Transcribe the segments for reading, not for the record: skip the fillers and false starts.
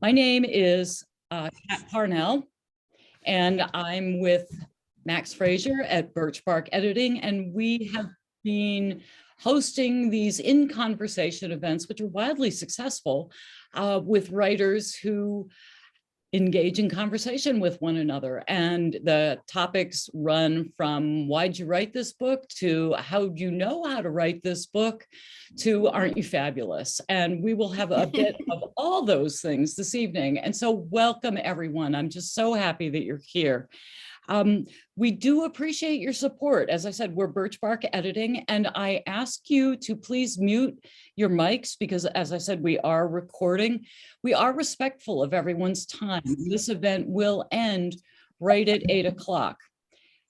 My name is Kat Parnell, and I'm with Max Frazier at Birch Bark Editing, and we have been hosting these InConversation events, which are wildly successful, with writers who engage in conversation with one another. And the topics run from why'd you write this book to how do you know how to write this book to aren't you fabulous? And we will have a bit of all those things this evening. And so welcome everyone. I'm just so happy that you're here. We do appreciate your support. As I said, we're Birch Bark Editing, and I ask you to please mute your mics because, as I said, we are recording. We are respectful of everyone's time. This event will end right at 8 o'clock.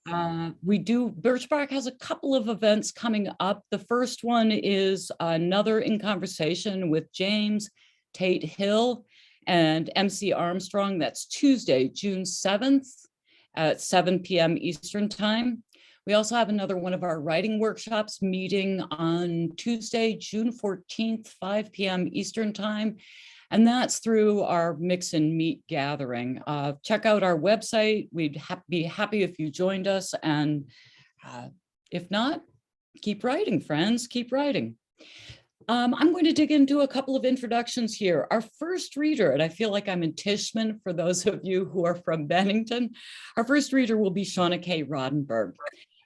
Birch Bark has a couple of events coming up. The first one is another InConversation with James Tate Hill and MC Armstrong. That's Tuesday, June 7th. At 7 p.m. Eastern time. We also have another one of our writing workshops meeting on Tuesday, June 14th, 5 p.m. Eastern time. And that's through our Mix and Meet gathering. Check out our website. We'd be happy if you joined us. And if not, keep writing, friends, keep writing. I'm going to dig into a couple of introductions here. Our first reader, and I feel like I'm in Tishman for those of you who are from Bennington, our first reader will be Shawna Kay Rodenberg.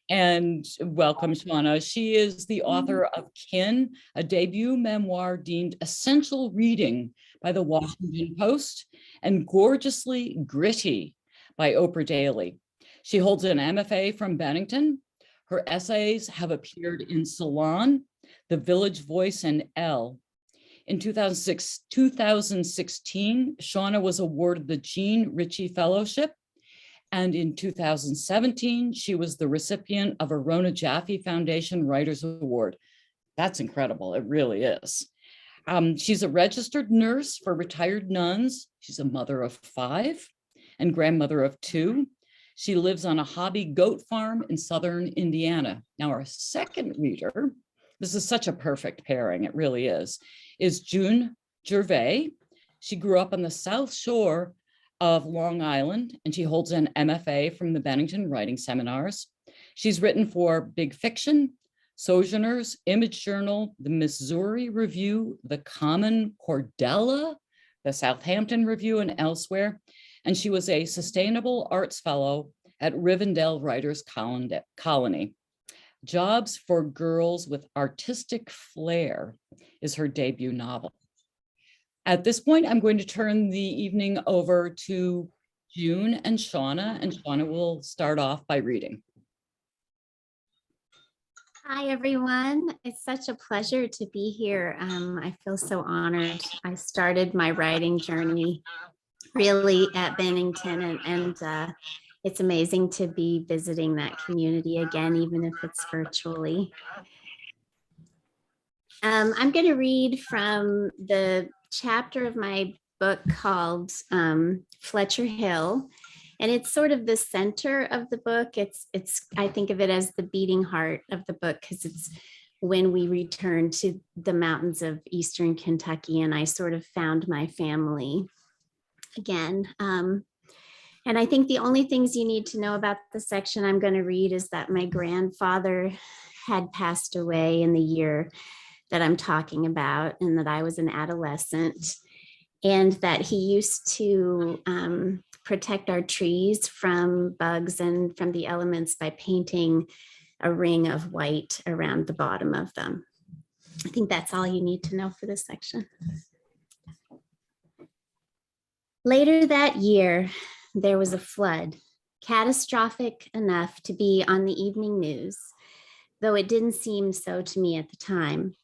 And welcome, Shawna. She is the author of Kin, a debut memoir deemed essential reading by the Washington Post, and Gorgeously Gritty by Oprah Daily. She holds an MFA from Bennington. Her essays have appeared in Salon, The Village Voice, and Elle. In 2016, Shawna was awarded the Jean Ritchie Fellowship. And in 2017, she was the recipient of a Rona Jaffe Foundation Writers Award. That's incredible, it really is. She's a registered nurse for retired nuns. She's a mother of 5 and grandmother of 2. She lives on a hobby goat farm in southern Indiana. Now, our second reader, this is such a perfect pairing, it really is June Gervais. She grew up on the South Shore of Long Island, and she holds an MFA from the Bennington Writing Seminars. She's written for Big Fiction, Sojourners, Image Journal, the Missouri Review, the Common, Cordella, the Southampton Review, and elsewhere. And she was a Sustainable Arts Fellow at Rivendell Writers Colony. Jobs for Girls with Artistic Flair is her debut novel. At this point, I'm going to turn the evening over to June and Shawna will start off by reading. Hi, everyone. It's such a pleasure to be here. I feel so honored. I started my writing journey really at Bennington, and it's amazing to be visiting that community again, even if it's virtually. I'm going to read from the chapter of my book called Fletcher Hill, and it's sort of the center of the book. I think of it as the beating heart of the book because it's when we returned to the mountains of Eastern Kentucky, and I sort of found my family again. And I think the only things you need to know about the section I'm going to read is that my grandfather had passed away in the year that I'm talking about, and that I was an adolescent, and that he used to protect our trees from bugs and from the elements by painting a ring of white around the bottom of them. I think that's all you need to know for this section. Later that year, there was a flood, catastrophic enough to be on the evening news, though it didn't seem so to me at the time.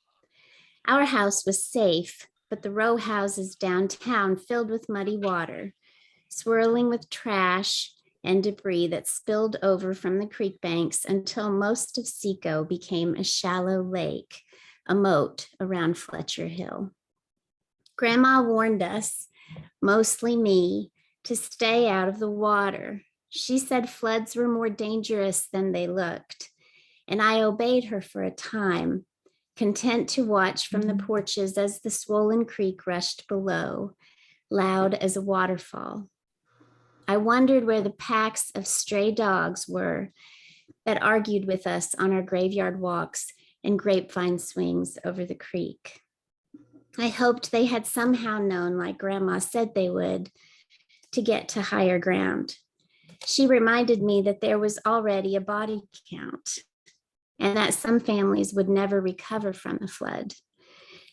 Our house was safe, but the row houses downtown filled with muddy water, swirling with trash and debris that spilled over from the creek banks until most of Seco became a shallow lake, a moat around Fletcher Hill. Grandma warned us, mostly me, to stay out of the water. She said floods were more dangerous than they looked, and I obeyed her for a time, content to watch from the porches as the swollen creek rushed below, loud as a waterfall. I wondered where the packs of stray dogs were that argued with us on our graveyard walks and grapevine swings over the creek. I hoped they had somehow known, like Grandma said they would, to get to higher ground. She reminded me that there was already a body count and that some families would never recover from the flood.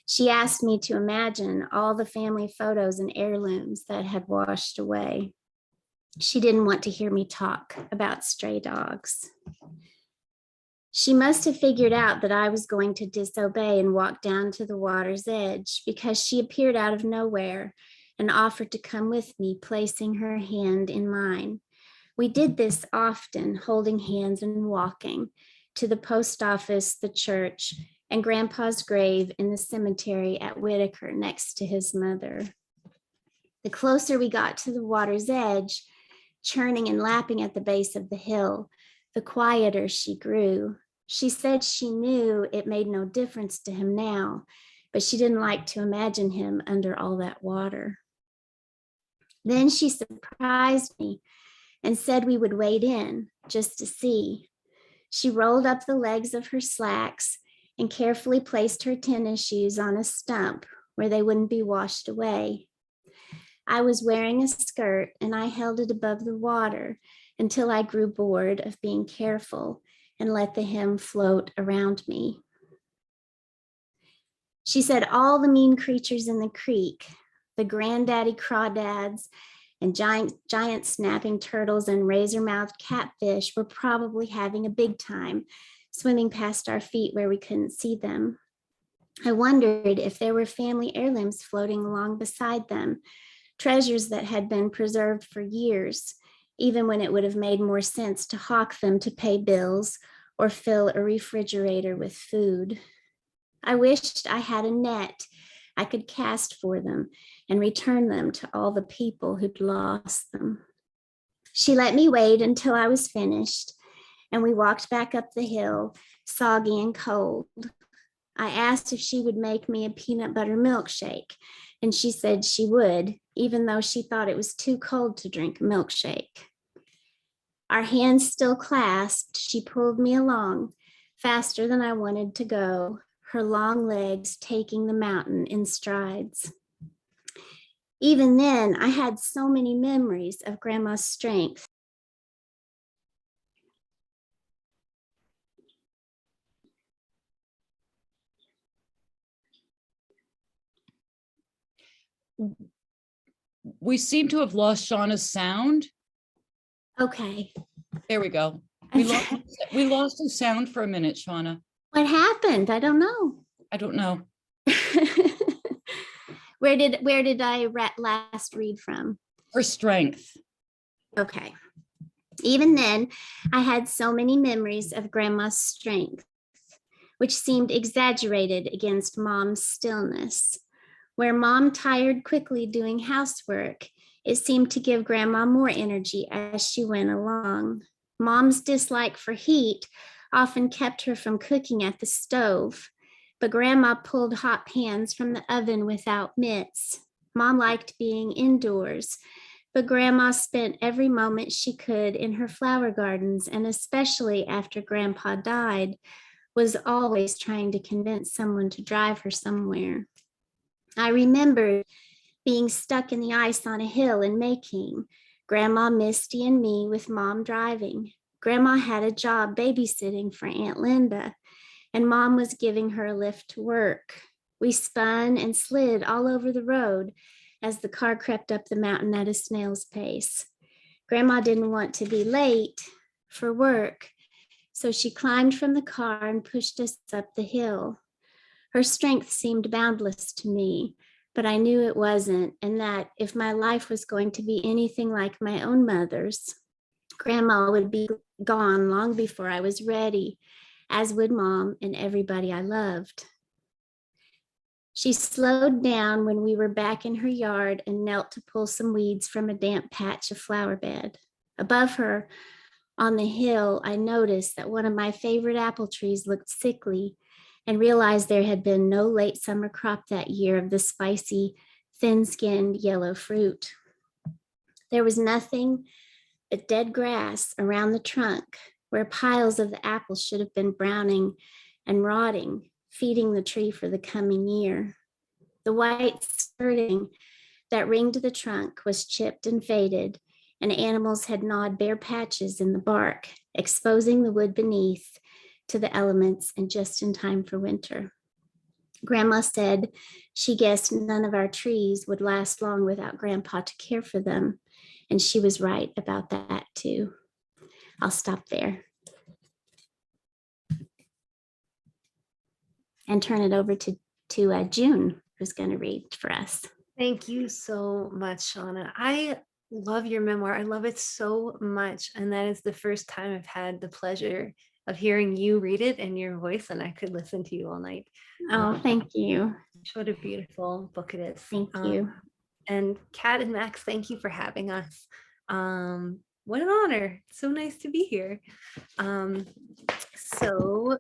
She asked me to imagine all the family photos and heirlooms that had washed away. She didn't want to hear me talk about stray dogs. She must have figured out that I was going to disobey and walk down to the water's edge, because she appeared out of nowhere and offered to come with me, placing her hand in mine. We did this often, holding hands and walking to the post office, the church, and Grandpa's grave in the cemetery at Whitaker next to his mother. The closer we got to the water's edge, churning and lapping at the base of the hill, the quieter she grew. She said she knew it made no difference to him now, but she didn't like to imagine him under all that water. Then she surprised me and said we would wade in just to see. She rolled up the legs of her slacks and carefully placed her tennis shoes on a stump where they wouldn't be washed away. I was wearing a skirt and I held it above the water until I grew bored of being careful and let the hem float around me. She said all the mean creatures in the creek, the granddaddy crawdads and giant snapping turtles and razor-mouthed catfish, were probably having a big time, swimming past our feet where we couldn't see them. I wondered if there were family heirlooms floating along beside them, treasures that had been preserved for years, even when it would have made more sense to hawk them to pay bills or fill a refrigerator with food. I wished I had a net I could cast for them and return them to all the people who'd lost them. She let me wait until I was finished, and we walked back up the hill, soggy and cold. I asked if she would make me a peanut butter milkshake, and she said she would, even though she thought it was too cold to drink a milkshake. Our hands still clasped, she pulled me along, faster than I wanted to go, her long legs taking the mountain in strides. Even then, I had so many memories of Grandma's strength. We seem to have lost Shawna's sound. Okay. There we go. We lost the sound for a minute, Shawna. What happened? I don't know. I don't know. Where did I last read from? Her strength. Okay. Even then, I had so many memories of Grandma's strength, which seemed exaggerated against Mom's stillness. Where Mom tired quickly doing housework, it seemed to give Grandma more energy as she went along. Mom's dislike for heat often kept her from cooking at the stove, but Grandma pulled hot pans from the oven without mitts. Mom liked being indoors, but Grandma spent every moment she could in her flower gardens, and especially after Grandpa died, was always trying to convince someone to drive her somewhere. I remember being stuck in the ice on a hill in Mayking, Grandma Misty and me with Mom driving. Grandma had a job babysitting for Aunt Linda, and Mom was giving her a lift to work. We spun and slid all over the road as the car crept up the mountain at a snail's pace. Grandma didn't want to be late for work, so she climbed from the car and pushed us up the hill. Her strength seemed boundless to me, but I knew it wasn't, and that if my life was going to be anything like my own mother's, Grandma would be gone long before I was ready, as would Mom and everybody I loved. She slowed down when we were back in her yard and knelt to pull some weeds from a damp patch of flower bed. Above her, on the hill, I noticed that one of my favorite apple trees looked sickly, and realized there had been no late summer crop that year of the spicy thin-skinned yellow fruit. There was nothing but dead grass around the trunk where piles of the apples should have been browning and rotting, feeding the tree for the coming year. The white skirting that ringed the trunk was chipped and faded, and animals had gnawed bare patches in the bark, exposing the wood beneath to the elements and just in time for winter. Grandma said she guessed none of our trees would last long without Grandpa to care for them, and she was right about that too. I'll stop there and turn it over to June, who's going to read for us. Thank you so much, Shawna. I love your memoir. I love it so much. And that is the first time I've had the pleasure of hearing you read it in your voice, and I could listen to you all night. Oh, thank you. What a beautiful book it is. Thank you. And Kat and Max, thank you for having us. What an honor. So nice to be here. So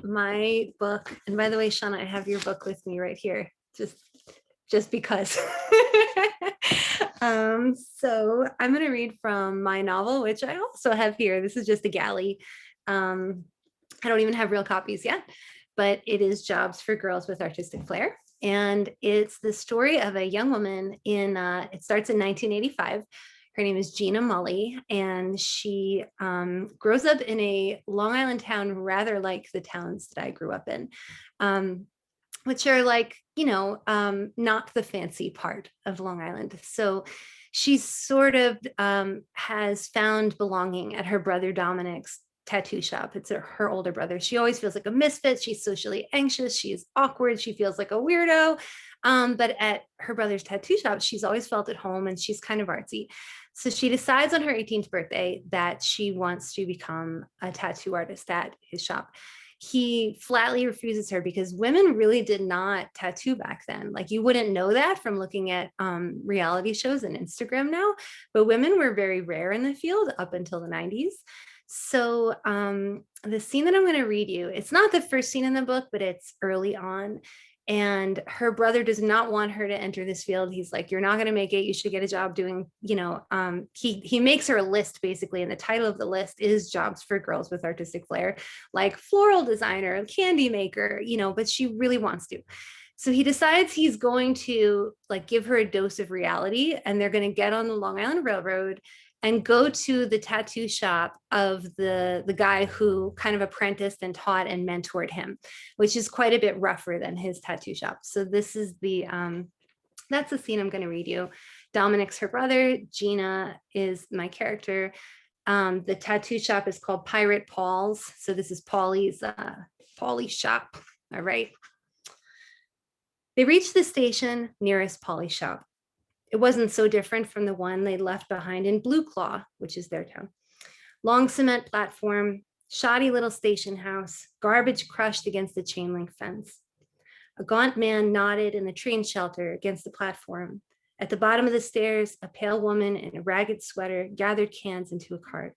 my book, and by the way, Shawna, I have your book with me right here, just because. So I'm going to read from my novel, which I also have here. This is just a galley. I don't even have real copies yet, but it is Jobs for Girls with Artistic Flair. And it's the story of a young woman it starts in 1985. Her name is Gina Mully, and she grows up in a Long Island town, rather like the towns that I grew up in, which are like, not the fancy part of Long Island. So she sort of has found belonging at her brother Dominic's tattoo shop. It's her older brother. She always feels like a misfit. She's socially anxious. She is awkward. She feels like a weirdo. But at her brother's tattoo shop, she's always felt at home, and she's kind of artsy. So she decides on her 18th birthday that she wants to become a tattoo artist at his shop. He flatly refuses her because women really did not tattoo back then. Like, you wouldn't know that from looking at reality shows and Instagram now, but women were very rare in the field up until the 90s. So the scene that I'm going to read you, it's not the first scene in the book, but it's early on. And her brother does not want her to enter this field. He's like, you're not going to make it. You should get a job doing, he makes her a list basically. And the title of the list is Jobs for Girls with Artistic Flair, like floral designer, candy maker, but she really wants to. So he decides he's going to give her a dose of reality, and they're going to get on the Long Island Railroad and go to the tattoo shop of the guy who kind of apprenticed and taught and mentored him, which is quite a bit rougher than his tattoo shop. So this is that's the scene I'm going to read you. Dominic's her brother. Gina is my character. The tattoo shop is called Pirate Paul's. So this is Paulie's shop. All right. They reached the station nearest Paulie's shop. It wasn't so different from the one they left behind in Blue Claw, which is their town. Long cement platform, shoddy little station house, garbage crushed against the chain link fence. A gaunt man nodded in the train shelter against the platform. At the bottom of the stairs, a pale woman in a ragged sweater gathered cans into a cart.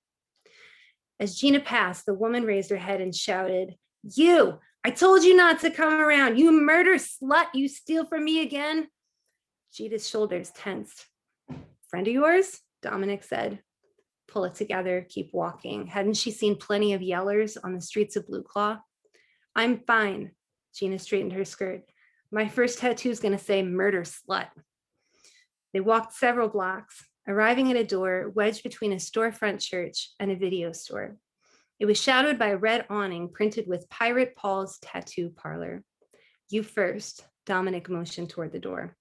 As Gina passed, the woman raised her head and shouted, "You! I told you not to come around! You murder slut! You steal from me again!" Gina's shoulders tensed. "Friend of yours?" Dominic said. "Pull it together, keep walking. Hadn't she seen plenty of yellers on the streets of Blue Claw?" "I'm fine." Gina straightened her skirt. "My first tattoo's gonna say murder slut." They walked several blocks, arriving at a door wedged between a storefront church and a video store. It was shadowed by a red awning printed with Pirate Paul's Tattoo Parlor. "You first," Dominic motioned toward the door.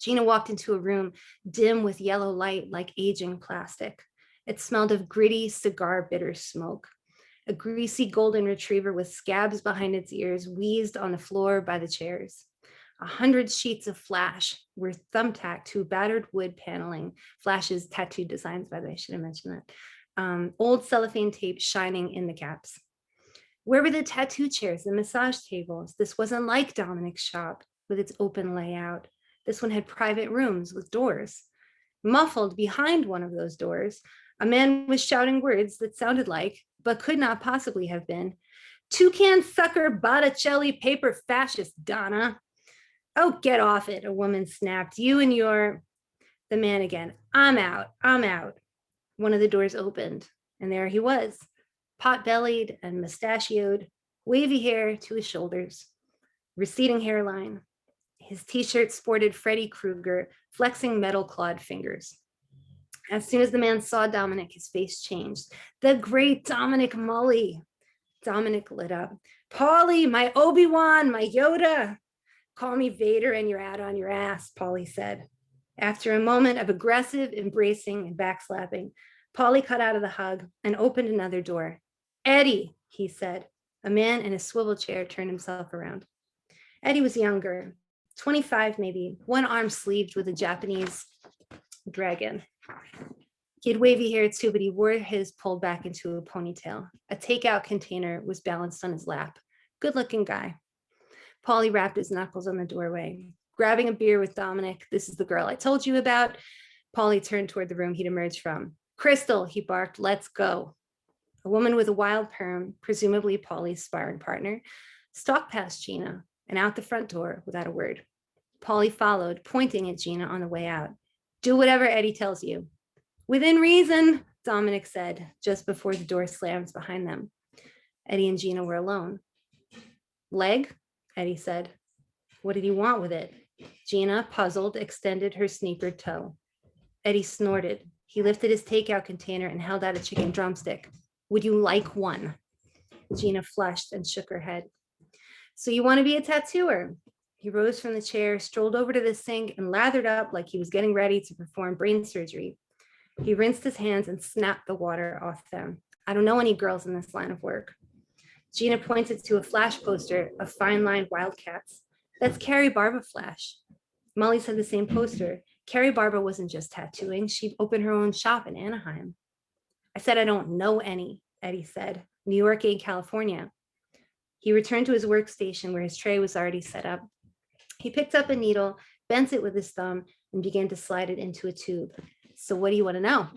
Gina walked into a room dim with yellow light like aging plastic. It smelled of gritty cigar bitter smoke. A greasy golden retriever with scabs behind its ears wheezed on the floor by the chairs. 100 sheets of flash were thumbtacked to battered wood paneling. Flash's tattoo designs, by the way, I should have mentioned that. Old cellophane tape shining in the caps. Where were the tattoo chairs, the massage tables? This wasn't like Dominic's shop with its open layout. This one had private rooms with doors. Muffled behind one of those doors, a man was shouting words that sounded like, but could not possibly have been, "Toucan sucker Botticelli paper fascist, Donna." Oh, get off it, a woman snapped. You and your... The man again. I'm out. I'm out. One of the doors opened, and there he was, pot-bellied and mustachioed, wavy hair to his shoulders, receding hairline. His t-shirt sported Freddy Krueger, flexing metal-clawed fingers. As soon as the man saw Dominic, his face changed. The great Dominic Mully. Dominic lit up. Paulie, my Obi-Wan, my Yoda. Call me Vader and you're out on your ass, Paulie said. After a moment of aggressive embracing and backslapping, Paulie cut out of the hug and opened another door. Eddie, he said. A man in a swivel chair turned himself around. Eddie was younger, 25 maybe, one arm sleeved with a Japanese dragon. He had wavy hair too, but he wore his pulled back into a ponytail. A takeout container was balanced on his lap. Good-looking guy. Paulie rapped his knuckles on the doorway. Grabbing a beer with Dominic, this is the girl I told you about. Paulie turned toward the room he'd emerged from. Crystal, he barked, let's go. A woman with a wild perm, presumably Paulie's sparring partner, stalked past Gina and out the front door without a word. Paulie followed, pointing at Gina on the way out. Do whatever Eddie tells you. Within reason, Dominic said, just before the door slams behind them. Eddie and Gina were alone. Leg? Eddie said. What did he want with it? Gina, puzzled, extended her sneakered toe. Eddie snorted. He lifted his takeout container and held out a chicken drumstick. Would you like one? Gina flushed and shook her head. So you want to be a tattooer? He rose from the chair, strolled over to the sink, and lathered up like he was getting ready to perform brain surgery. He rinsed his hands and snapped the water off them. I don't know any girls in this line of work. Gina pointed to a flash poster of fine-lined wildcats. That's Carrie Barba Flash. Molly said the same poster. Carrie Barba wasn't just tattooing. She'd opened her own shop in Anaheim. I said, I don't know any, Eddie said. New York and California. He returned to his workstation where his tray was already set up. He picked up a needle, bent it with his thumb, and began to slide it into a tube. So what do you want to know?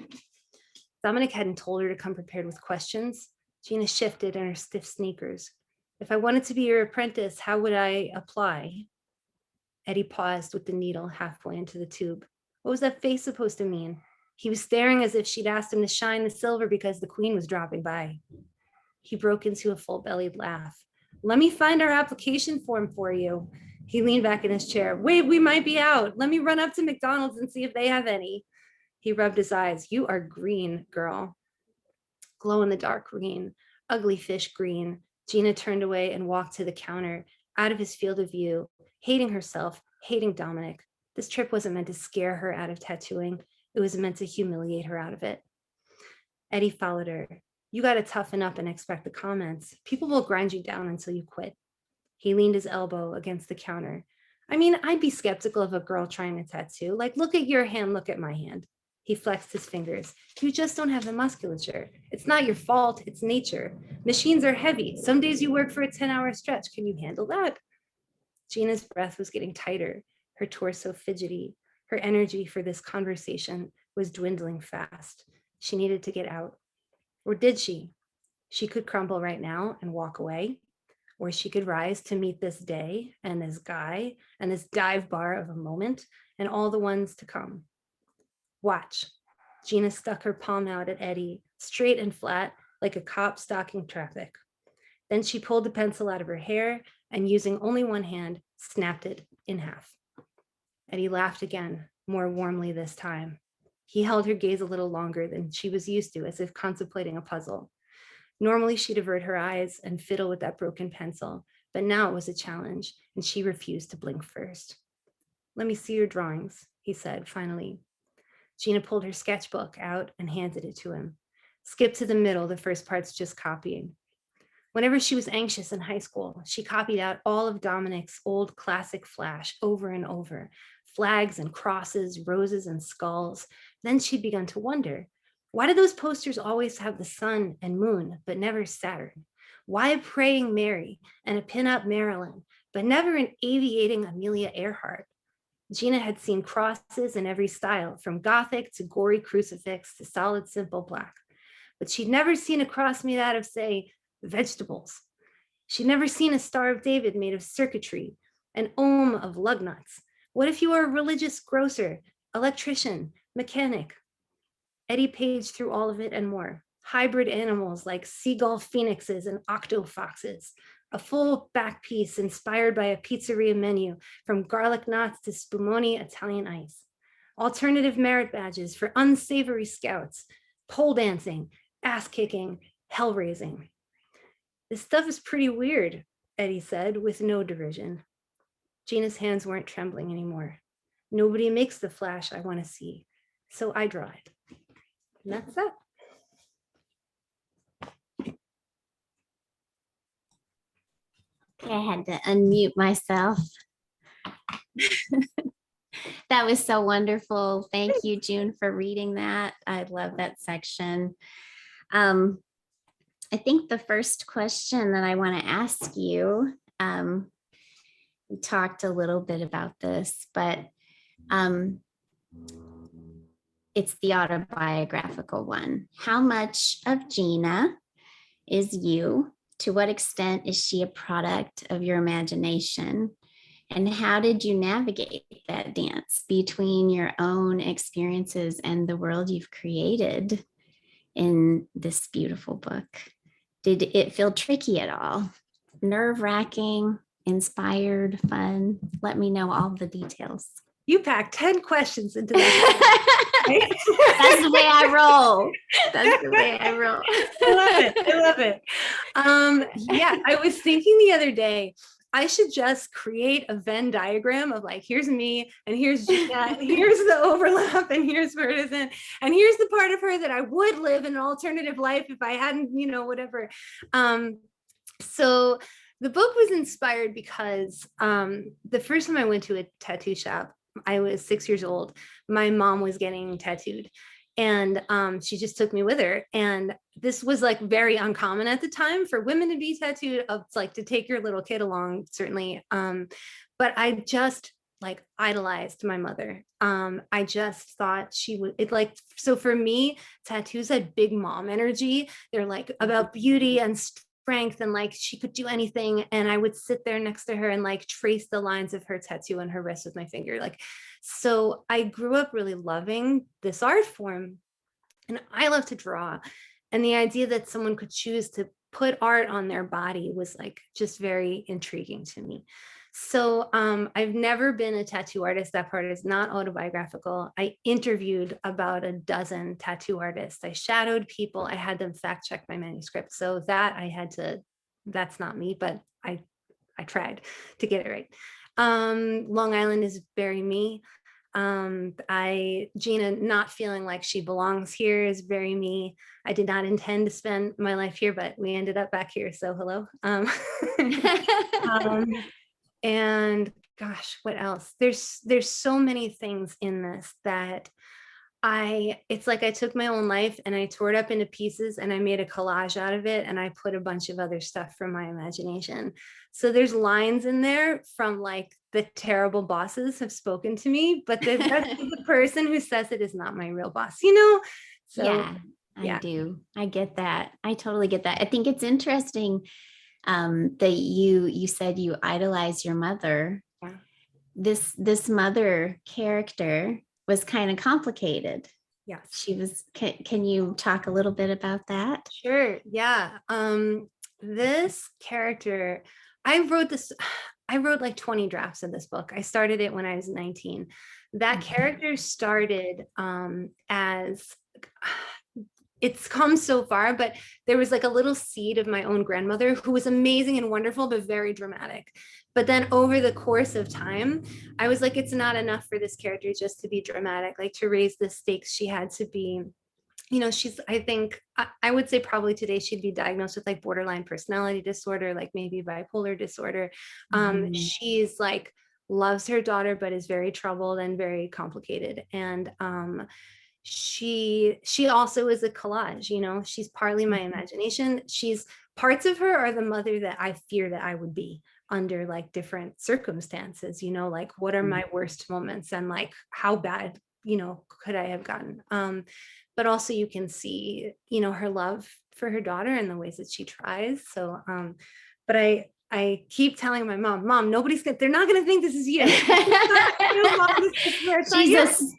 Dominic hadn't told her to come prepared with questions. Gina shifted in her stiff sneakers. If I wanted to be your apprentice, how would I apply? Eddie paused with the needle halfway into the tube. What was that face supposed to mean? He was staring as if she'd asked him to shine the silver because the queen was dropping by. He broke into a full-bellied laugh. Let me find our application form for you. He leaned back in his chair. Wait, we might be out. Let me run up to McDonald's and see if they have any. He rubbed his eyes. You are green, girl. Glow in the dark green, ugly fish green. Gina turned away and walked to the counter, out of his field of view, hating herself, hating Dominic. This trip wasn't meant to scare her out of tattooing. It was meant to humiliate her out of it. Eddie followed her. You got to toughen up and expect the comments. People will grind you down until you quit. He leaned his elbow against the counter. I mean, I'd be skeptical of a girl trying to tattoo. Like, look at your hand, look at my hand. He flexed his fingers. You just don't have the musculature. It's not your fault, it's nature. Machines are heavy. Some days you work for a 10-hour stretch. Can you handle that? Gina's breath was getting tighter, her torso fidgety. Her energy for this conversation was dwindling fast. She needed to get out. Or did she? She could crumble right now and walk away. Or she could rise to meet this day and this guy and this dive bar of a moment and all the ones to come. Watch. Gina stuck her palm out at Eddie, straight and flat, like a cop stalking traffic. Then she pulled the pencil out of her hair and using only one hand, snapped it in half. Eddie laughed again, more warmly this time. He held her gaze a little longer than she was used to, as if contemplating a puzzle. Normally she'd avert her eyes and fiddle with that broken pencil, but now it was a challenge, and she refused to blink first. Let me see your drawings, he said, finally. Gina pulled her sketchbook out and handed it to him. Skip to the middle, the first part's just copying. Whenever she was anxious in high school, she copied out all of Dominic's old classic flash over and over, flags and crosses, roses and skulls. Then she'd begun to wonder, why did those posters always have the sun and moon, but never Saturn? Why a praying Mary and a pinup Marilyn, but never an aviating Amelia Earhart? Gina had seen crosses in every style, from Gothic to gory crucifix to solid, simple black. But she'd never seen a cross made out of, say, vegetables. She'd never seen a Star of David made of circuitry, an ohm of lug nuts? What if you are a religious grocer, electrician, mechanic? Eddie paged through all of it and more. Hybrid animals like seagull phoenixes and octofoxes. A full back piece inspired by a pizzeria menu, from garlic knots to spumoni Italian ice. Alternative merit badges for unsavory scouts. Pole dancing, ass kicking, hell raising. This stuff is pretty weird, Eddie said with no derision. Gina's hands weren't trembling anymore. Nobody makes the flash I want to see, so I draw it. And that's that. Okay, I had to unmute myself. That was so wonderful. Thank you, June, for reading that. I love that section. I think the first question that I want to ask you, we talked a little bit about this, but it's the autobiographical one. How much of Gina is you? To what extent is she a product of your imagination? And how did you navigate that dance between your own experiences and the world you've created in this beautiful book? Did it feel tricky at all? Nerve-wracking, inspired, fun? Let me know all the details. You packed 10 questions into that. That's the way I roll. That's the way I roll. I love it. I love it. Yeah, I was thinking the other day, I should just create a Venn diagram of like, here's me and here's Gina, and here's the overlap and here's where it isn't. And here's the part of her that I would live in an alternative life if I hadn't, whatever. So the book was inspired because the first time I went to a tattoo shop, I was 6 years old. My mom was getting tattooed and she just took me with her. And this was like very uncommon at the time for women to be tattooed. It's like to take your little kid along, certainly. But I just like idolized my mother. I just thought she would, so for me, tattoos had big mom energy. They're like about beauty and strength and like she could do anything, and I would sit there next to her and like trace the lines of her tattoo on her wrist with my finger. So I grew up really loving this art form, and I love to draw, and the idea that someone could choose to put art on their body was like just very intriguing to me. So I've never been a tattoo artist. That part is not autobiographical. I interviewed about a dozen tattoo artists. I shadowed people. I had them fact check my manuscript. So that's not me, but I tried to get it right. Long Island is very me. Gina not feeling like she belongs here is very me. I did not intend to spend my life here, but we ended up back here. So hello. And gosh, what else? There's so many things in this that it's like I took my own life and I tore it up into pieces and I made a collage out of it and I put a bunch of other stuff from my imagination. So there's lines in there from like the terrible bosses have spoken to me, but the person who says it is not my real boss, So yeah, I do. I get that. I totally get that. I think it's interesting that you said you idolize your mother. Yeah. This mother character was kind of complicated. Yes. She was. Can you talk a little bit about that? Sure. Yeah. This character, I wrote like 20 drafts of this book. I started it when I was 19. That character started as, it's come so far, but there was like a little seed of my own grandmother who was amazing and wonderful, but very dramatic. But then over the course of time, I was like, it's not enough for this character just to be dramatic. Like to raise the stakes, she had to be, I think I would say probably today she'd be diagnosed with like borderline personality disorder, like maybe bipolar disorder. She's like, loves her daughter, but is very troubled and very complicated. And she also is a collage, she's partly my imagination. Parts of her are the mother that I fear that I would be under like different circumstances, like what are my worst moments and like how bad, could I have gotten? But also you can see, her love for her daughter and the ways that she tries. So, but I keep telling my mom, they're not gonna think this is you.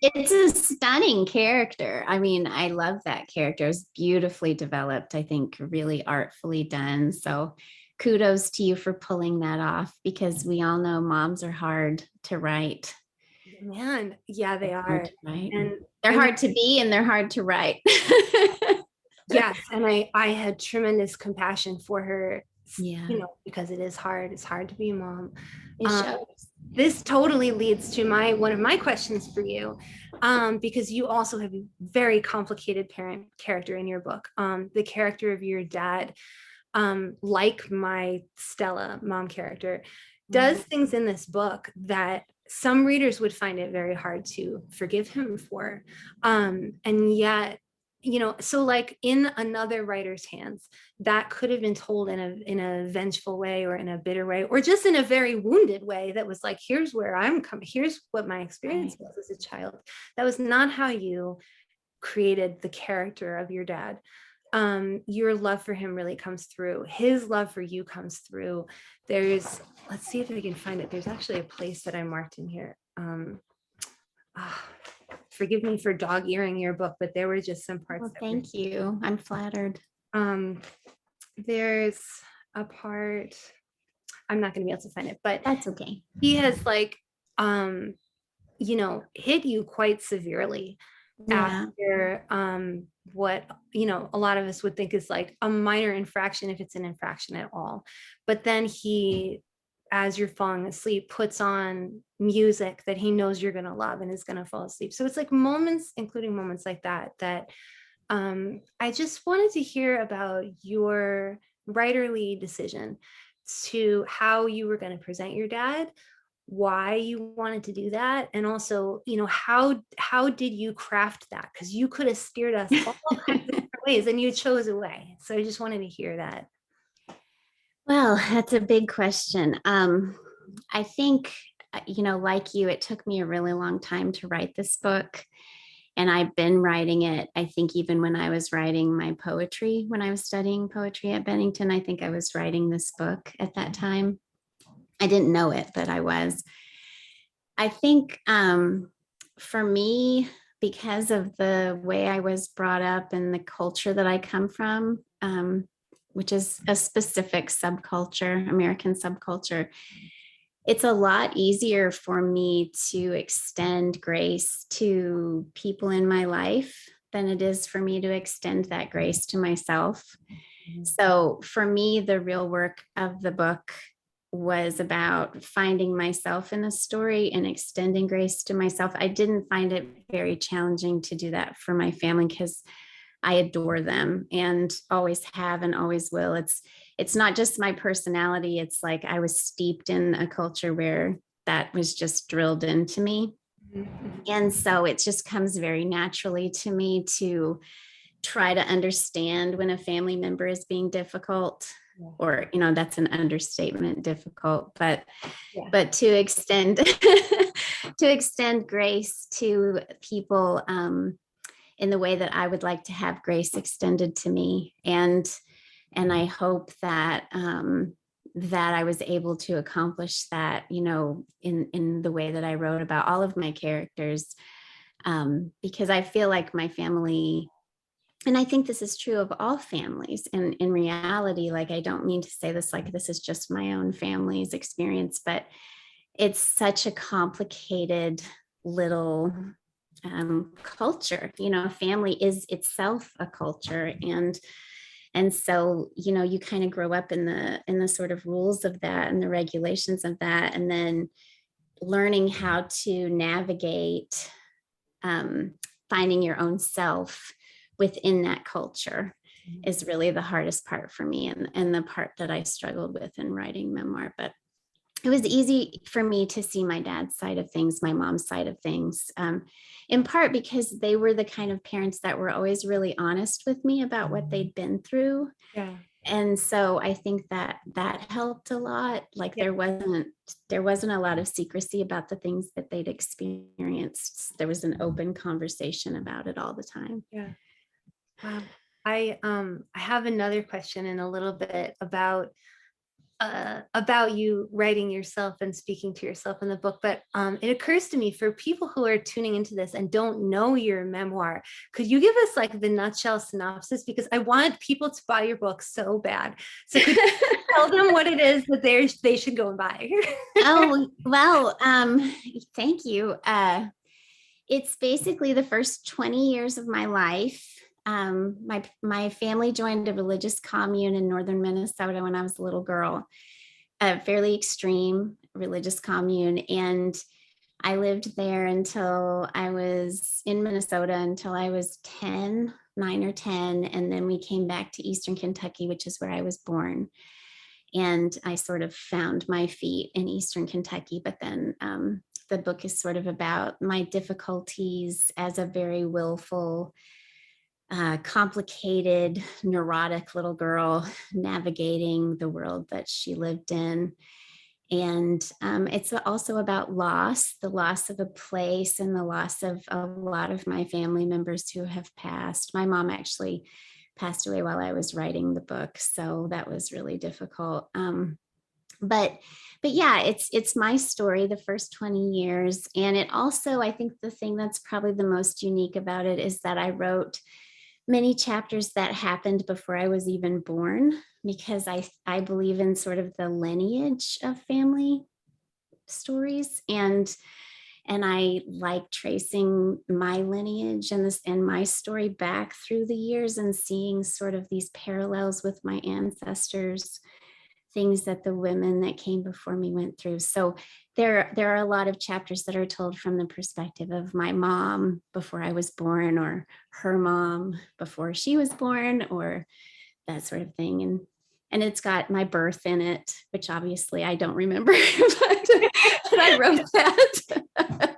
It's a stunning character. I mean, I love that character. It's beautifully developed, I think, really artfully done. So kudos to you for pulling that off, because we all know moms are hard to write. Man, yeah, they are. And they're hard to be, and they're hard to write. Yes. And I had tremendous compassion for her, Yeah, you know, because it is hard. It's hard to be a mom. it shows. This totally leads to one of my questions for you, because you also have a very complicated parent character in your book. The character of your dad, like my Stella mom character, does things in this book that some readers would find it very hard to forgive him for. And yet, you know, so like in another writer's hands, that could have been told in a vengeful way, or in a bitter way, or just in a very wounded way that was like, here's where I'm coming, here's what my experience was as a child. That was not how you created the character of your dad. Your love for him really comes through. His love for you comes through. Let's see if I can find it. There's actually a place that I marked in here. Forgive me for dog earing your book, but there were just some parts. Well, thank you. I'm flattered. There's a part, I'm not going to be able to find it, but that's okay. He has like, you know, hit you quite severely after what, you know, a lot of us would think is like a minor infraction, if it's an infraction at all. But then he, as you're falling asleep, puts on music that he knows you're going to love and is going to fall asleep. So it's like moments, including moments like that, I just wanted to hear about your writerly decision to how you were going to present your dad, why you wanted to do that, and also, you know, how did you craft that? Because you could have steered us all kinds of different ways, and you chose a way. So I just wanted to hear that. Well, that's a big question. I think, you know, like you, it took me a really long time to write this book. And I've been writing it, I think, even when I was writing my poetry, when I was studying poetry at Bennington, I think I was writing this book at that time. I didn't know it, but I was. I think for me, because of the way I was brought up and the culture that I come from, which is a specific subculture, American subculture, it's a lot easier for me to extend grace to people in my life than it is for me to extend that grace to myself. So for me, the real work of the book was about finding myself in the story and extending grace to myself. I didn't find it very challenging to do that for my family, because I adore them and always have and always will. It's not just my personality. It's like I was steeped in a culture where that was just drilled into me. And so it just comes very naturally to me to try to understand when a family member is being difficult, or, you know, that's an understatement, difficult, but to extend to extend grace to people in the way that I would like to have grace extended to me. And I hope that that I was able to accomplish that, you know, in the way that I wrote about all of my characters, because I feel like my family, and I think this is true of all families, and in reality, like, I don't mean to say this like this is just my own family's experience, but it's such a complicated little culture. You know, family is itself a culture, and so, you know, you kind of grow up in the sort of rules of that and the regulations of that, and then learning how to navigate finding your own self within that culture is really the hardest part for me, and the part that I struggled with in writing memoir. But it was easy for me to see my dad's side of things, my mom's side of things, in part because they were the kind of parents that were always really honest with me about what they'd been through. Yeah. And so I think that helped a lot. Like there wasn't a lot of secrecy about the things that they'd experienced. There was an open conversation about it all the time. Yeah. Wow. I have another question in a little bit about about you writing yourself and speaking to yourself in the book, but it occurs to me, for people who are tuning into this and don't know your memoir, could you give us like the nutshell synopsis? Because I want people to buy your book so bad. So could you tell them what it is that they should go and buy? Oh, well, thank you. It's basically the first 20 years of my life. My family joined a religious commune in northern Minnesota when I was a little girl, a fairly extreme religious commune. And I lived there until I was in Minnesota until I was 9 or 10. And then we came back to Eastern Kentucky, which is where I was born. And I sort of found my feet in Eastern Kentucky. But then the book is sort of about my difficulties as a very willful, complicated, neurotic little girl navigating the world that she lived in. And it's also about loss, the loss of a place and the loss of a lot of my family members who have passed. My mom actually passed away while I was writing the book, so that was really difficult. But yeah, it's my story, the first 20 years. And it also, I think the thing that's probably the most unique about it is that I wrote many chapters that happened before I was even born, because I believe in sort of the lineage of family stories, and I like tracing my lineage and my story back through the years and seeing sort of these parallels with my ancestors, things that the women that came before me went through. So there are a lot of chapters that are told from the perspective of my mom before I was born, or her mom before she was born, or that sort of thing. And it's got my birth in it, which obviously I don't remember, but I wrote that.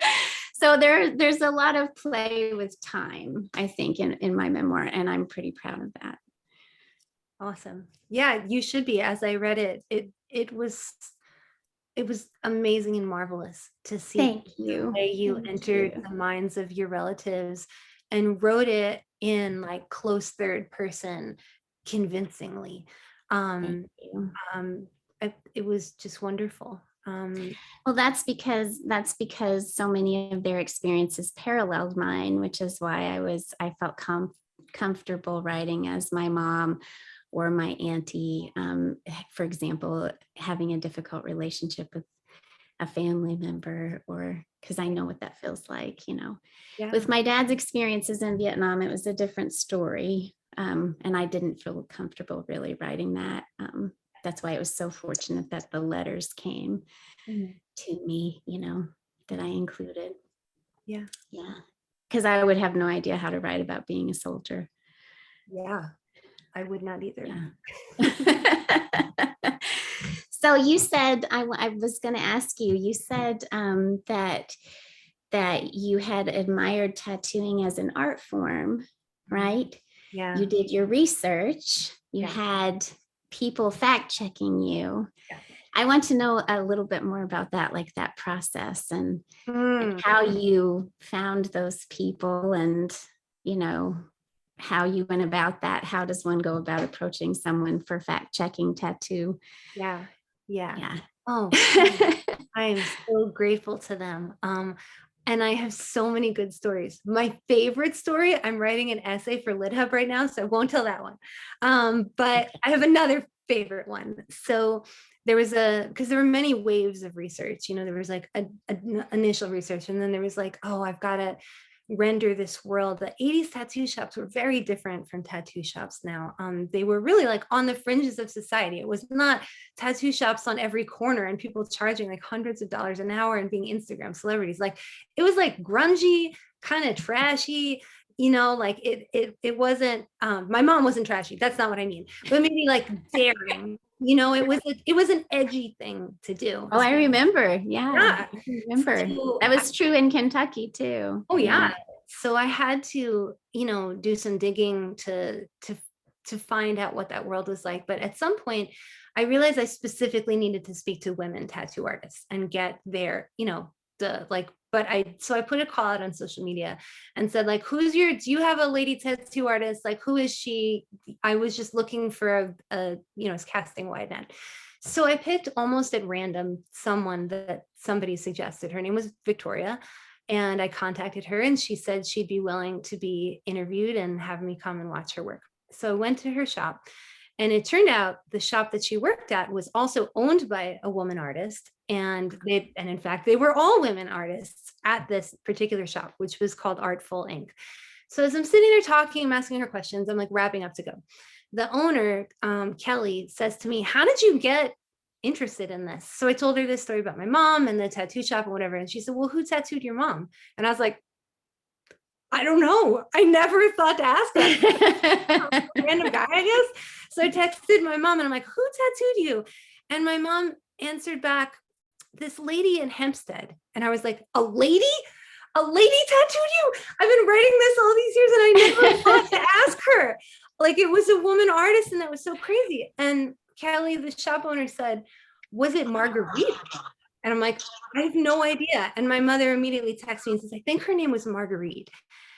So there's a lot of play with time, I think, in my memoir, and I'm pretty proud of that. Awesome. Yeah, you should be. As I read it, it was amazing and marvelous to see. Thank you. The way you entered the minds of your relatives and wrote it in like close third person convincingly. Thank you. It was just wonderful. Well, that's because so many of their experiences paralleled mine, which is why I felt comfortable writing as my mom or my auntie. For example, having a difficult relationship with a family member, or because I know what that feels like, Yeah. With my dad's experiences in Vietnam, it was a different story. And I didn't feel comfortable really writing that. That's why it was so fortunate that the letters came to me, that I included. Yeah. Yeah. Because I would have no idea how to write about being a soldier. Yeah. I would not either. Yeah. So you said, I was going to ask you, you said that you had admired tattooing as an art form, right? Yeah. You did your research, you had people fact checking you. Yeah. I want to know a little bit more about that, like that process and how you found those people, and, how you went about that. How does one go about approaching someone for fact checking tattoo? Yeah. Yeah. Oh, I am so grateful to them. And I have so many good stories. My favorite story, I'm writing an essay for LitHub right now, so I won't tell that one. But I have another favorite one. So there was because there were many waves of research, there was like an initial research, and then there was like, oh, I've got to render this world. The 80s tattoo shops were very different from tattoo shops now. They were really like on the fringes of society. It was not tattoo shops on every corner and people charging like hundreds of dollars an hour and being Instagram celebrities. Like it was like grungy, kind of trashy, like it wasn't, my mom wasn't trashy. That's not what I mean, but maybe like daring, it was an edgy thing to do. Oh, I remember. Yeah. I remember. So, that was true in Kentucky too. Oh yeah. So I had to, do some digging to find out what that world was like. But at some point I realized I specifically needed to speak to women tattoo artists and get their, so I put a call out on social media and said, like, do you have a lady tattoo artist? Like, who is she? I was just looking for a casting wide net. So I picked almost at random someone that somebody suggested. Her name was Victoria. And I contacted her and she said she'd be willing to be interviewed and have me come and watch her work. So I went to her shop, and it turned out the shop that she worked at was also owned by a woman artist. And in fact, they were all women artists at this particular shop, which was called Artful Inc. So as I'm sitting there talking, I'm asking her questions, I'm like wrapping up to go. The owner, Kelly, says to me, "How did you get interested in this?" So I told her this story about my mom and the tattoo shop and whatever. And she said, "Well, who tattooed your mom?" And I was like, "I don't know. I never thought to ask that." Random guy, I guess. So I texted my mom and I'm like, "Who tattooed you?" And my mom answered back, "This lady in Hempstead." And I was like, "A lady? A lady tattooed you? I've been writing this all these years and I never thought to ask her." Like, it was a woman artist, and that was so crazy. And Kelly, the shop owner, said, "Was it Marguerite?" And I'm like, "I have no idea." And my mother immediately texts me and says, "I think her name was Marguerite."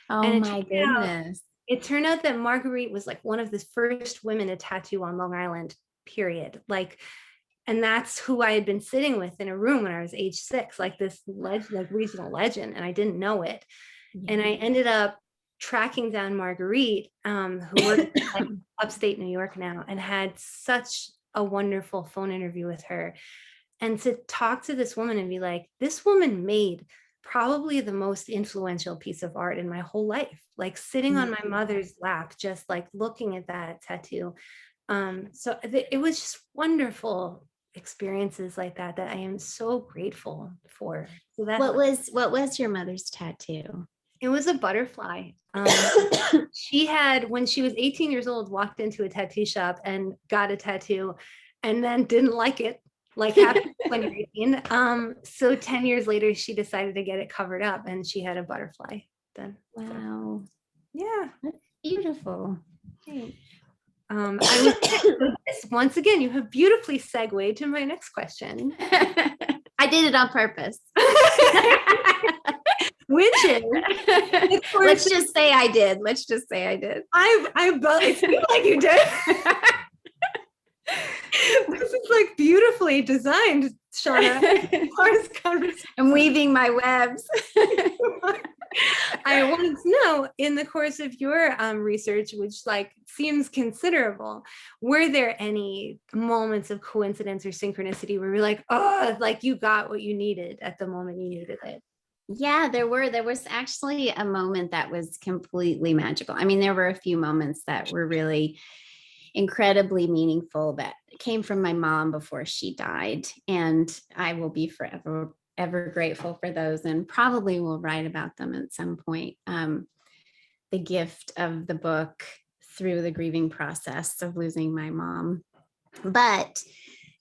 Oh And my goodness. it turned out that Marguerite was like one of the first women to tattoo on Long Island, period. Like, and that's who I had been sitting with in a room when I was age 6, like this like regional legend, and I didn't know it. And I ended up tracking down Marguerite, who works like upstate New York now, and had such a wonderful phone interview with her. And to talk to this woman and be like, this woman made probably the most influential piece of art in my whole life, like sitting on my mother's lap, just like looking at that tattoo. So it was just wonderful experiences like that I am so grateful for. So What was your mother's tattoo? It was a butterfly. She had, when she was 18 years old, walked into a tattoo shop and got a tattoo and then didn't like it, like happens when you're 18. So 10 years later, she decided to get it covered up and she had a butterfly then. Wow. So, yeah. That's beautiful. Once again, you have beautifully segued to my next question. I did it on purpose. Which is, let's just say I did. I feel like you did. This is like beautifully designed, Shawna. I'm weaving my webs. I wanted to know, in the course of your research, which like seems considerable, were there any moments of coincidence or synchronicity where you're like, oh, like you got what you needed at the moment you needed it? Yeah, there was actually a moment that was completely magical. I mean, there were a few moments that were really incredibly meaningful that came from my mom before she died. And I will be forever, ever grateful for those, and probably will write about them at some point. The gift of the book through the grieving process of losing my mom. But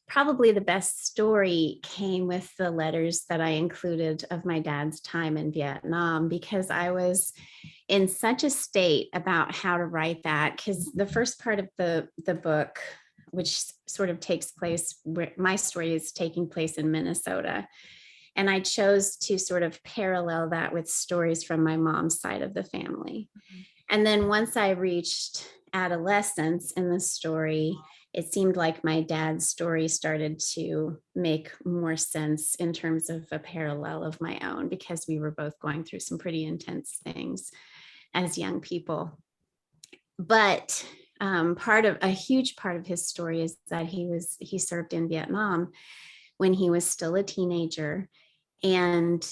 probably the best story came with the letters that I included of my dad's time in Vietnam, because I was in such a state about how to write that, because the first part of the book, which sort of takes place, where my story is taking place in Minnesota. And I chose to sort of parallel that with stories from my mom's side of the family. Mm-hmm. And then once I reached adolescence in the story, it seemed like my dad's story started to make more sense in terms of a parallel of my own, because we were both going through some pretty intense things as young people. But a huge part of his story is that he served in Vietnam when he was still a teenager, and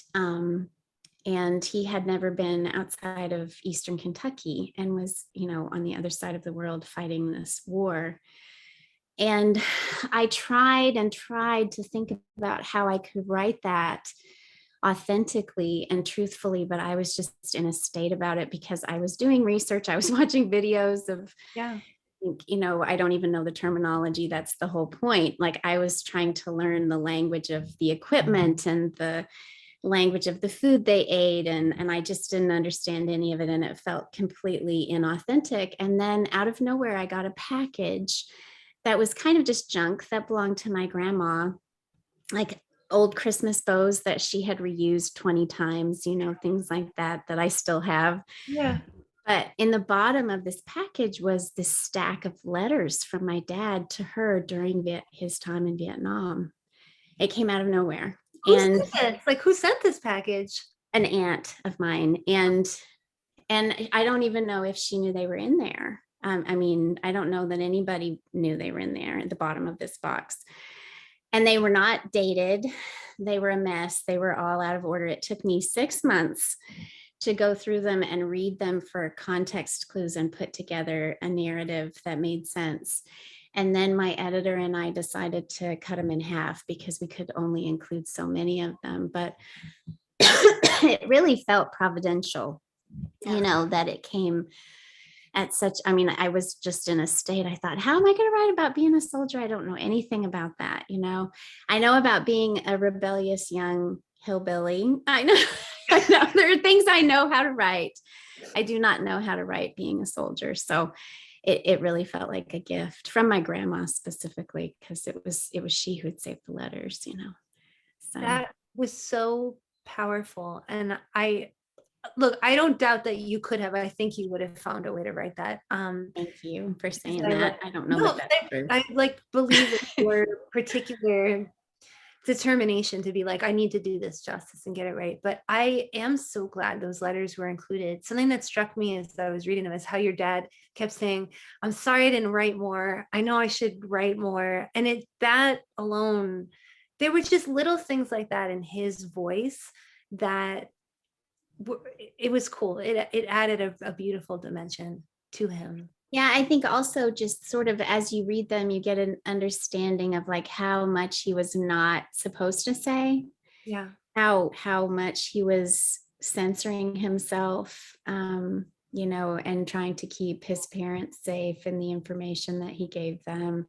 he had never been outside of Eastern Kentucky and was, on the other side of the world fighting this war. And I tried to think about how I could write that authentically and truthfully, but I was just in a state about it because I was doing research. I was watching videos of, I don't even know the terminology. That's the whole point. Like, I was trying to learn the language of the equipment and the language of the food they ate. And I just didn't understand any of it. And it felt completely inauthentic. And then out of nowhere, I got a package that was kind of just junk that belonged to my grandma, like old Christmas bows that she had reused 20 times, things like that I still have. Yeah. But in the bottom of this package was this stack of letters from my dad to her during his time in Vietnam. It came out of nowhere. Who sent this? Like, who sent this package? An aunt of mine. And I don't even know if she knew they were in there. I mean, I don't know that anybody knew they were in there at the bottom of this box. And they were not dated. They were a mess. They were all out of order. It took me 6 months to go through them and read them for context clues and put together a narrative that made sense. And then my editor and I decided to cut them in half because we could only include so many of them. But it really felt providential, you know, that it came at such, I mean, I was just in a state, I thought, how am I going to write about being a soldier? I don't know anything about that. You know, I know about being a rebellious young hillbilly. I know there are things I know how to write. I do not know how to write being a soldier. So it really felt like a gift from my grandma specifically, because it was she who had saved the letters, you know. So that was so powerful. And I don't doubt that you could have. I think you would have found a way to write that. Thank you for saying that. I don't know that that's true. I like believe in your particular determination to be like, I need to do this justice and get it right. But I am so glad those letters were included. Something that struck me as I was reading them is how your dad kept saying, I'm sorry I didn't write more. I know I should write more. And that alone, there were just little things like that in his voice that it was cool. It added a beautiful dimension to him. Yeah, I think also just sort of as you read them, you get an understanding of like how much he was not supposed to say. Yeah. How much he was censoring himself, you know, and trying to keep his parents safe and the information that he gave them,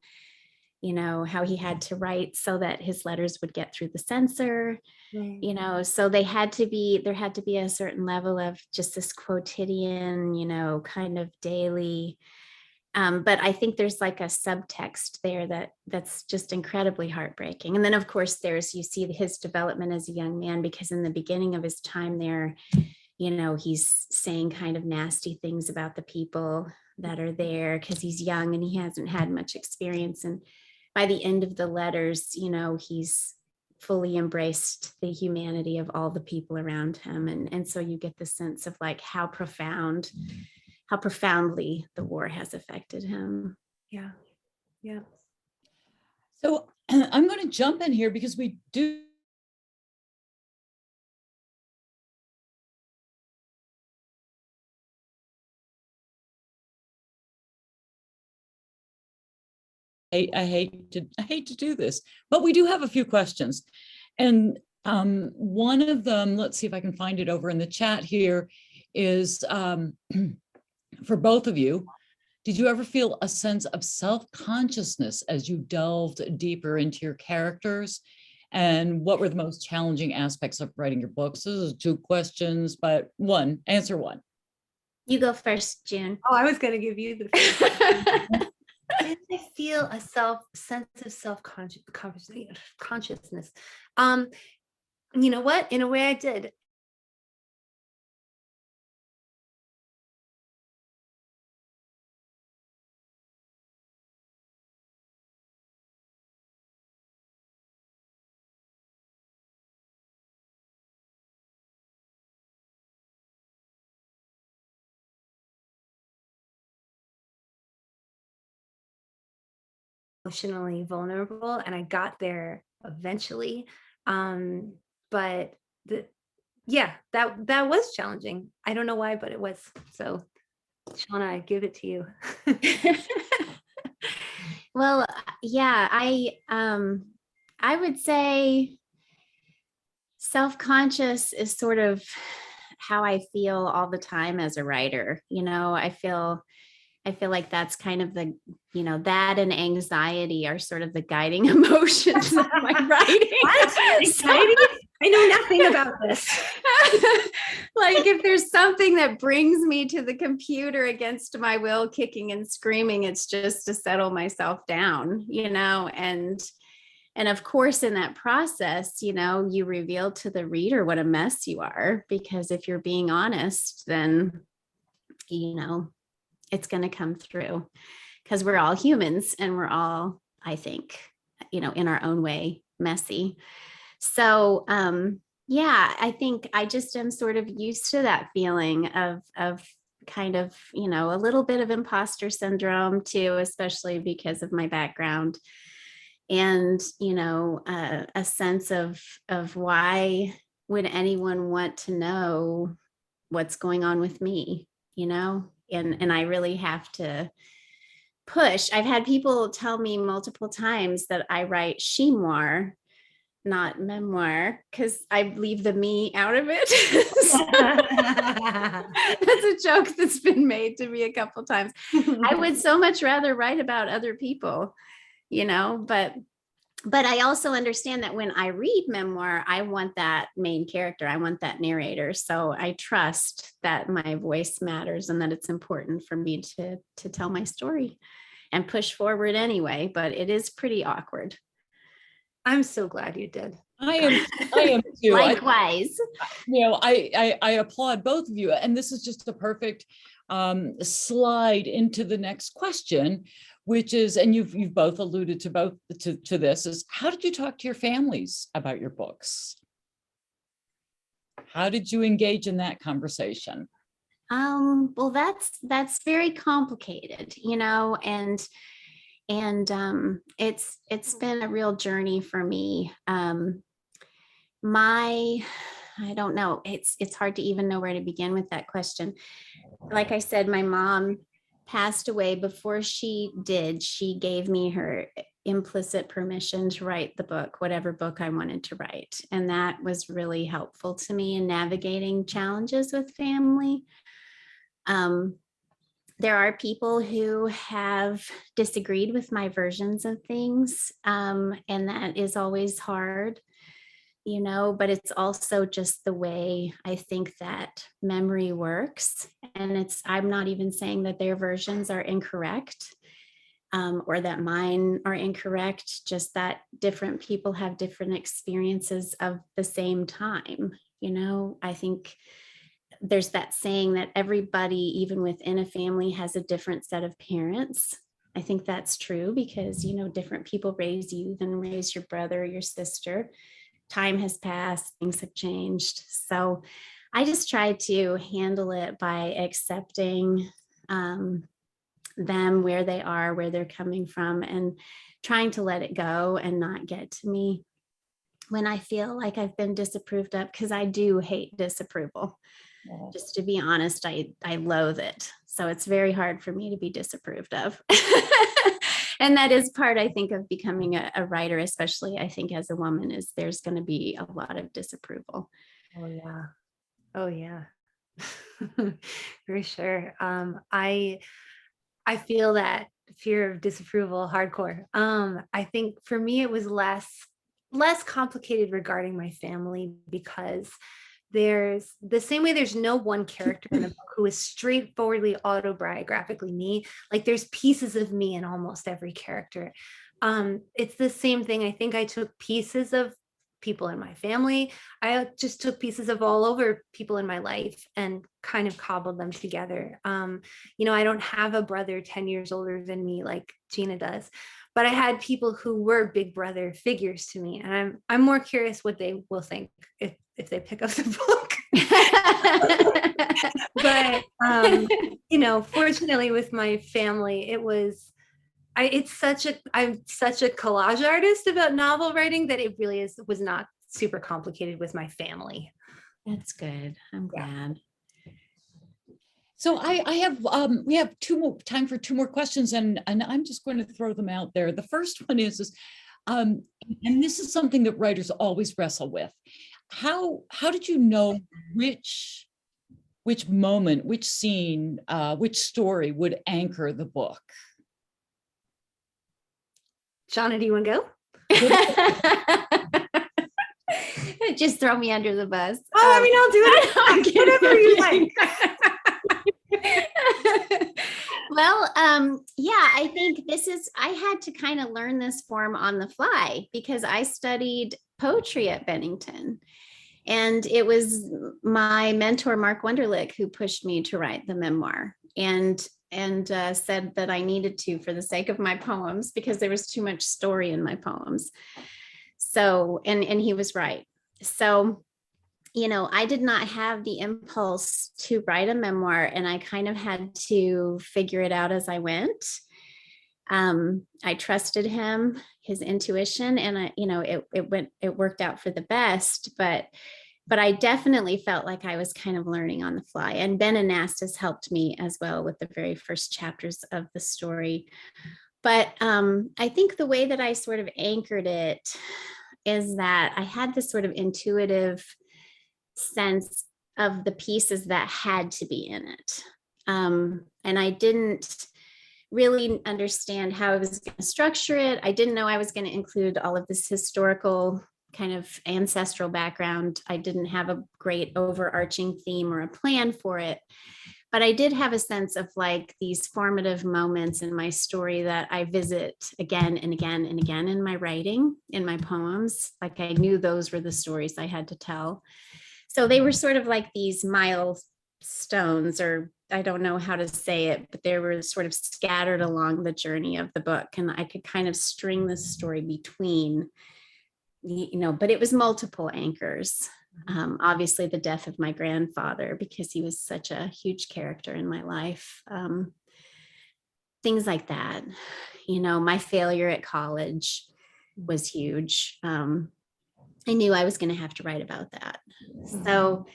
you know, how he had to write so that his letters would get through the censor, you know, so there had to be a certain level of just this quotidian, you know, kind of daily. But I think there's like a subtext there that's just incredibly heartbreaking. And then of course you see his development as a young man, because in the beginning of his time there, you know, he's saying kind of nasty things about the people that are there because he's young and he hasn't had much experience. And by the end of the letters, you know, he's fully embraced the humanity of all the people around him. And so you get the sense of like how profoundly the war has affected him. Yeah. Yeah. So I'm going to jump in here because we do I hate to do this, but we do have a few questions. And one of them, let's see if I can find it over in the chat here, is for both of you. Did you ever feel a sense of self-consciousness as you delved deeper into your characters? And what were the most challenging aspects of writing your books? This is 2 questions, but answer one. You go first, June. Oh, I was going to give you the first. Did I feel a sense of self-consciousness? You know what? In a way I did. Emotionally vulnerable, and I got there eventually. But that was challenging. I don't know why, but it was. So Shawna, I give it to you. Well, yeah, I would say self-conscious is sort of how I feel all the time as a writer. You know, I feel like that's kind of the, you know, that and anxiety are sort of the guiding emotions of my writing. Anxiety? I know nothing about this. Like if there's something that brings me to the computer against my will, kicking and screaming, it's just to settle myself down, you know, and of course, in that process, you know, you reveal to the reader what a mess you are, because if you're being honest, then it's going to come through, because we're all humans and we're all, I think, in our own way, messy. So, I think I just am sort of used to that feeling of kind of, a little bit of imposter syndrome too, especially because of my background, and, a sense of why would anyone want to know what's going on with me, and I really have to push. I've had people tell me multiple times that I write chinoir, not memoir, because I leave the me out of it. That's a joke that's been made to me a couple times. I would so much rather write about other people, but I also understand that when I read memoir, I want that main character. I want that narrator. So I trust that my voice matters and that it's important for me to tell my story and push forward anyway, but it is pretty awkward. I'm so glad you did. I am too. Likewise. I applaud both of you. And this is just a perfect slide into the next question, which is, and you've both alluded to this, is how did you talk to your families about your books? How did you engage in that conversation? Well, that's very complicated, and it's been a real journey for me. I don't know, it's hard to even know where to begin with that question. Like I said, my mom passed away. Before she did, she gave me her implicit permission to write the book, whatever book I wanted to write. And that was really helpful to me in navigating challenges with family. There are people who have disagreed with my versions of things, and that is always hard, but it's also just the way I think that memory works. And I'm not even saying that their versions are incorrect, or that mine are incorrect, just that different people have different experiences of the same time. I think there's that saying that everybody, even within a family, has a different set of parents. I think that's true because, different people raise you than raise your brother or your sister. Time has passed, things have changed. So I just try to handle it by accepting them where they are, where they're coming from, and trying to let it go and not get to me when I feel like I've been disapproved of, because I do hate disapproval. Yeah. Just to be honest, I loathe it. So it's very hard for me to be disapproved of. And that is part, I think, of becoming a writer, especially I think as a woman, is there's going to be a lot of disapproval. Oh, yeah. Oh, yeah. For sure. I feel that fear of disapproval hardcore. I think for me, it was less complicated regarding my family, because there's the same way there's no one character in the book who is straightforwardly autobiographically me. Like there's pieces of me in almost every character. It's the same thing. I think I took pieces of people in my family. I just took pieces of all over people in my life and kind of cobbled them together. I don't have a brother 10 years older than me like Gina does, but I had people who were big brother figures to me. And I'm more curious what they will think if they pick up the book. But, fortunately with my family, I'm such a collage artist about novel writing that it really was not super complicated with my family. That's good. I'm glad. So we have time for two more questions, and I'm just going to throw them out there. The first one is and this is something that writers always wrestle with. How did you know which moment, which scene, which story would anchor the book? Shawna, do you want to go? Just throw me under the bus. Oh, I'll do it. Whatever you like. Well, I think I had to kind of learn this form on the fly because I studied poetry at Bennington. And it was my mentor, Mark Wunderlich, who pushed me to write the memoir and said that I needed to for the sake of my poems, because there was too much story in my poems. So, and he was right. So, you know, I did not have the impulse to write a memoir, and I kind of had to figure it out as I went. I trusted him, his intuition, and it worked out for the best, but I definitely felt like I was kind of learning on the fly. And Ben Anastas helped me as well with the very first chapters of the story. But I think the way that I sort of anchored it is that I had this sort of intuitive sense of the pieces that had to be in it. And I didn't really understand how I was going to structure it. I didn't know I was going to include all of this historical kind of ancestral background. I didn't have a great overarching theme or a plan for it. But I did have a sense of like these formative moments in my story that I visit again and again and again in my writing, in my poems. Like I knew those were the stories I had to tell. So they were sort of like these milestones, or I don't know how to say it, but they were sort of scattered along the journey of the book. And I could kind of string this story between, you know, but it was multiple anchors. Obviously the death of my grandfather, because he was such a huge character in my life. Things like that. You know, my failure at college was huge. I knew I was going to have to write about that. So,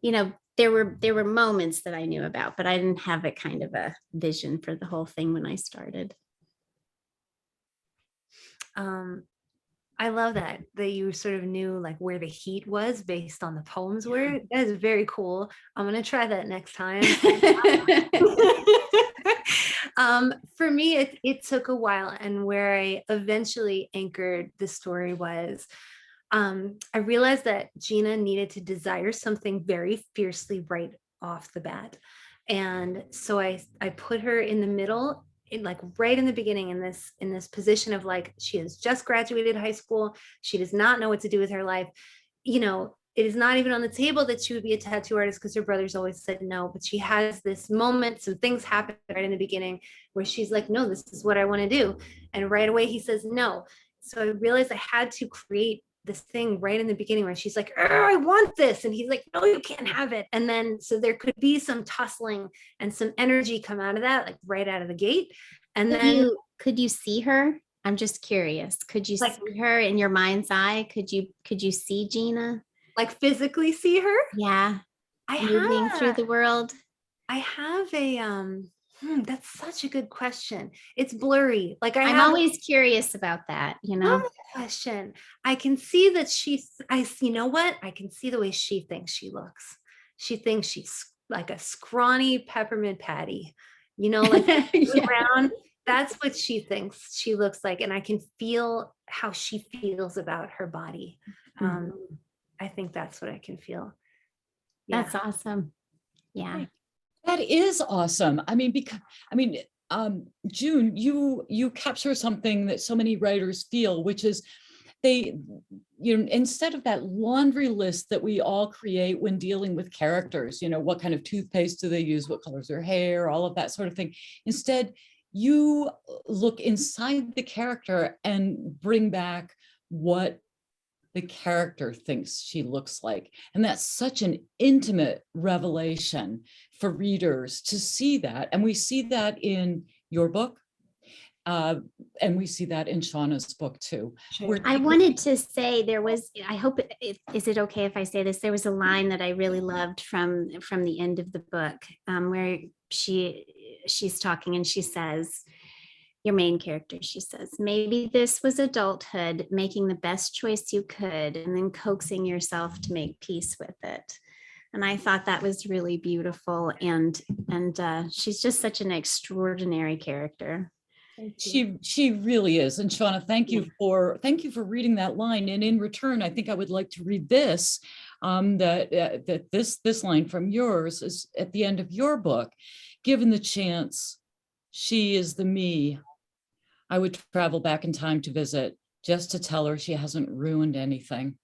you know, there were moments that I knew about, but I didn't have a kind of a vision for the whole thing when I started. I love that you sort of knew like where the heat was based on the poems were. That is very cool. I'm going to try that next time. For me, it took a while, and where I eventually anchored the story was I realized that Gina needed to desire something very fiercely right off the bat. And so I put her in the middle, like right in the beginning, in this position of like, she has just graduated high school. She does not know what to do with her life. You know, it is not even on the table that she would be a tattoo artist, because her brothers always said no, but she has this moment, some things happen right in the beginning where she's like, no, this is what I want to do. And right away he says no. So I realized I had to create this thing right in the beginning where she's like, I want this. And he's like, no, you can't have it. And then, so there could be some tussling and some energy come out of that, like right out of the gate. And then could you see her? I'm just curious. Could you see her in your mind's eye? Could you see Gina? Like physically see her? Yeah. Moving through the world. I have a, that's such a good question. It's blurry. Like I'm always curious about that, you know. Question. I can see that you know what? I can see the way she thinks she looks. She thinks she's like a scrawny peppermint patty, you know, like brown. That's what she thinks she looks like. And I can feel how she feels about her body. I think that's what I can feel. Yeah. That's awesome. Yeah. That is awesome. I mean, June, you capture something that so many writers feel, which is instead of that laundry list that we all create when dealing with characters, you know, what kind of toothpaste do they use, what color's their hair, all of that sort of thing. Instead, you look inside the character and bring back what the character thinks she looks like. And that's such an intimate revelation for readers to see that. And we see that in your book. And we see that in Shawna's book too. Sure. I wanted to say I hope is it okay if I say this? There was a line that I really loved from the end of the book, where she's talking and she says, your main character, she says, maybe this was adulthood, making the best choice you could and then coaxing yourself to make peace with it. And I thought that was really beautiful. And she's just such an extraordinary character. She really is. And Shawna, thank you for reading that line. And in return, I think I would like to read this, that this line from yours is at the end of your book. Given the chance, she is the me I would travel back in time to visit, just to tell her she hasn't ruined anything.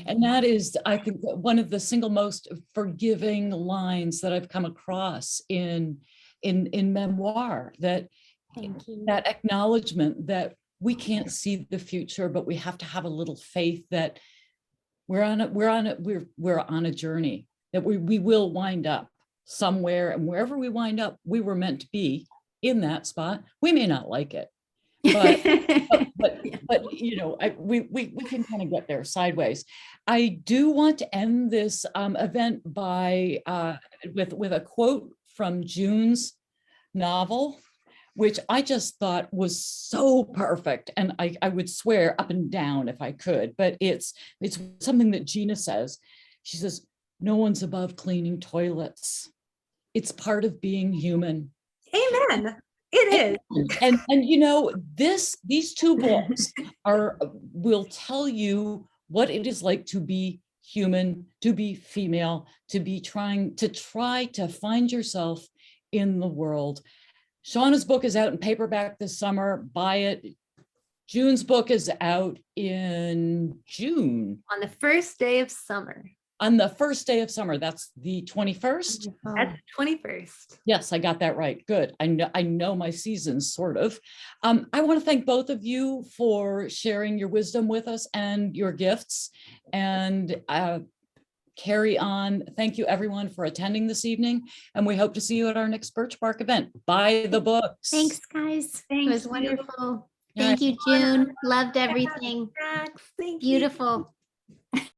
And that is, I think, one of the single most forgiving lines that I've come across in memoir, that Thank you. that acknowledgement that we can't see the future, but we have to have a little faith that we're on a journey, that we will wind up somewhere, and wherever we wind up, we were meant to be in that spot. We may not like it, but you know, we can kind of get there sideways. I do want to end this event by with a quote from June's novel, which I just thought was so perfect. And I would swear up and down if I could, but it's something that Gina says. She says, "No one's above cleaning toilets. It's part of being human." Amen. It is. And you know, these two books will tell you what it is like to be human, to be female, to try to find yourself in the world. Shawna's book is out in paperback this summer. Buy it. June's book is out in June. On the first day of summer. On the first day of summer. That's the 21st. That's the 21st. Yes, I got that right. Good. I know my seasons, sort of. I want to thank both of you for sharing your wisdom with us and your gifts. And carry on. Thank you, everyone, for attending this evening. And we hope to see you at our next Birch Bark event. Buy the books. Thanks, guys. It was wonderful. Yeah. Thank you, June. Loved everything. Thank you. Beautiful.